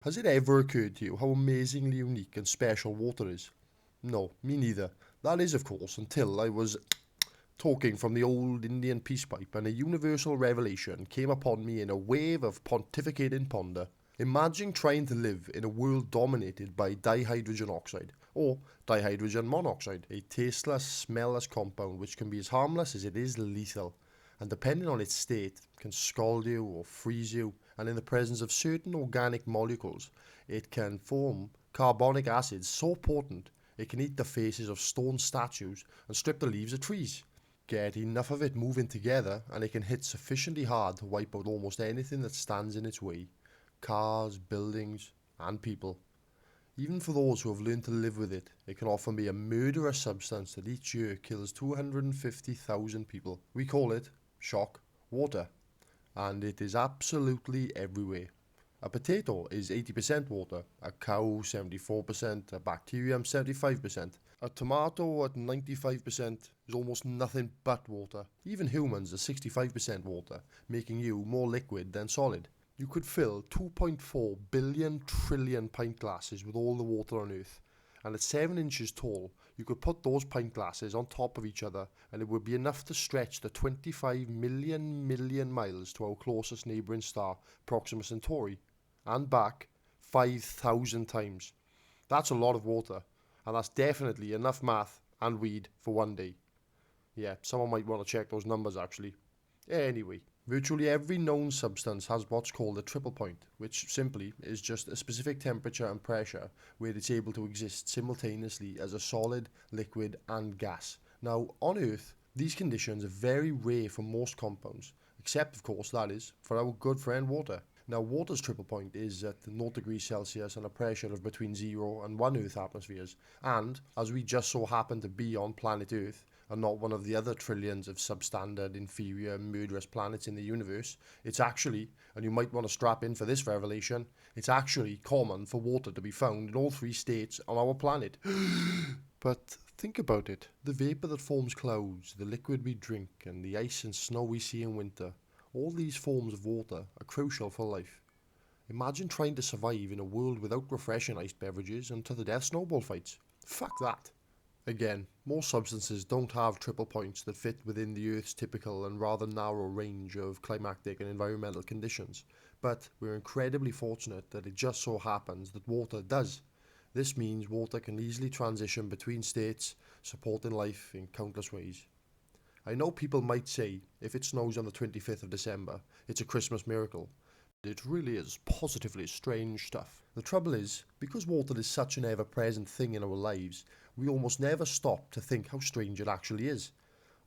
Has it ever occurred to you how amazingly unique and special water is? No, me neither. That is, of course, until I was talking from the old Indian peace pipe and a universal revelation came upon me in a wave of pontificating ponder. Imagine trying to live in a world dominated by dihydrogen oxide, or dihydrogen monoxide, a tasteless, smellless compound which can be as harmless as it is lethal, and depending on its state, can scald you or freeze you, and in the presence of certain organic molecules, it can form carbonic acid so potent it can eat the faces of stone statues and strip the leaves of trees. Get enough of it moving together, and it can hit sufficiently hard to wipe out almost anything that stands in its way cars, buildings, and people. Even for those who have learned to live with it, it can often be a murderous substance that each year kills 250,000 people. We call it shock water, and it is absolutely everywhere. A potato is 80% water, a cow 74%, a bacterium 75%. A tomato at 95% is almost nothing but water. Even humans are 65% water, making you more liquid than solid. You could fill 2.4 billion trillion pint glasses with all the water on Earth, and at 7 inches tall, you could put those pint glasses on top of each other, and it would be enough to stretch the 25 million miles to our closest neighbouring star, Proxima Centauri, and back 5,000 times. That's a lot of water, and that's definitely enough math and weed for one day. Yeah, someone might want to check those numbers actually. Anyway, virtually every known substance has what's called a triple point, which simply is just a specific temperature and pressure where it's able to exist simultaneously as a solid, liquid, and gas. Now, on Earth, these conditions are very rare for most compounds, except, of course, that is, for our good friend water. Now, water's triple point is at 0 degrees Celsius and a pressure of between 0 and 1 Earth atmospheres, and as we just so happen to be on planet Earth, and not one of the other trillions of substandard, inferior, murderous planets in the universe, it's actually, and you might want to strap in for this revelation, it's actually common for water to be found in all 3 states on our planet. But think about it. The vapour that forms clouds, the liquid we drink, and the ice and snow we see in winter, all these forms of water are crucial for life. Imagine trying to survive in a world without refreshing iced beverages and to the death snowball fights. Fuck that. Again, most substances don't have triple points that fit within the Earth's typical and rather narrow range of climatic and environmental conditions, but we're incredibly fortunate that it just so happens that water does. This means water can easily transition between states, supporting life in countless ways. I know people might say, if it snows on the 25th of December, it's a Christmas miracle. It really is positively strange stuff. The trouble is, because water is such an ever-present thing in our lives, we almost never stop to think how strange it actually is.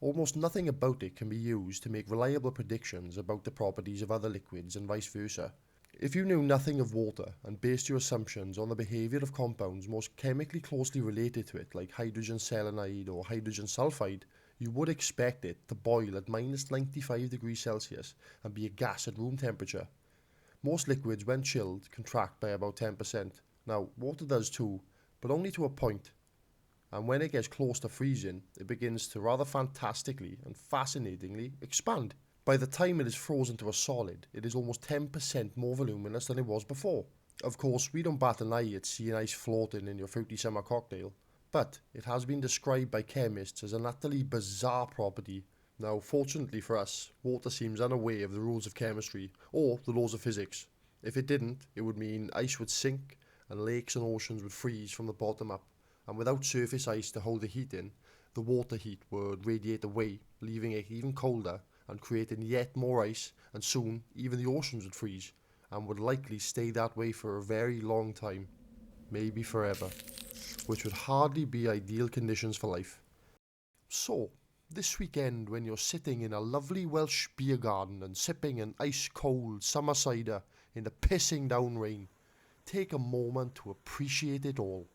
Almost nothing about it can be used to make reliable predictions about the properties of other liquids and vice versa. If you knew nothing of water and based your assumptions on the behaviour of compounds most chemically closely related to it, like hydrogen selenide or hydrogen sulfide, you would expect it to boil at minus 95 degrees Celsius and be a gas at room temperature. Most liquids, when chilled, contract by about 10%. Now, water does too, but only to a point. And when it gets close to freezing, it begins to rather fantastically and fascinatingly expand. By the time it is frozen to a solid, it is almost 10% more voluminous than it was before. Of course, we don't bat an eye at seeing ice floating in your fruity summer cocktail, but it has been described by chemists as an utterly bizarre property. Now, fortunately for us, water seems unaware of the rules of chemistry or the laws of physics. If it didn't, it would mean ice would sink and lakes and oceans would freeze from the bottom up, and without surface ice to hold the heat in, the water heat would radiate away, leaving it even colder and creating yet more ice, and soon even the oceans would freeze, and would likely stay that way for a very long time, maybe forever, which would hardly be ideal conditions for life. So, this weekend when you're sitting in a lovely Welsh beer garden and sipping an ice-cold summer cider in the pissing down rain, take a moment to appreciate it all.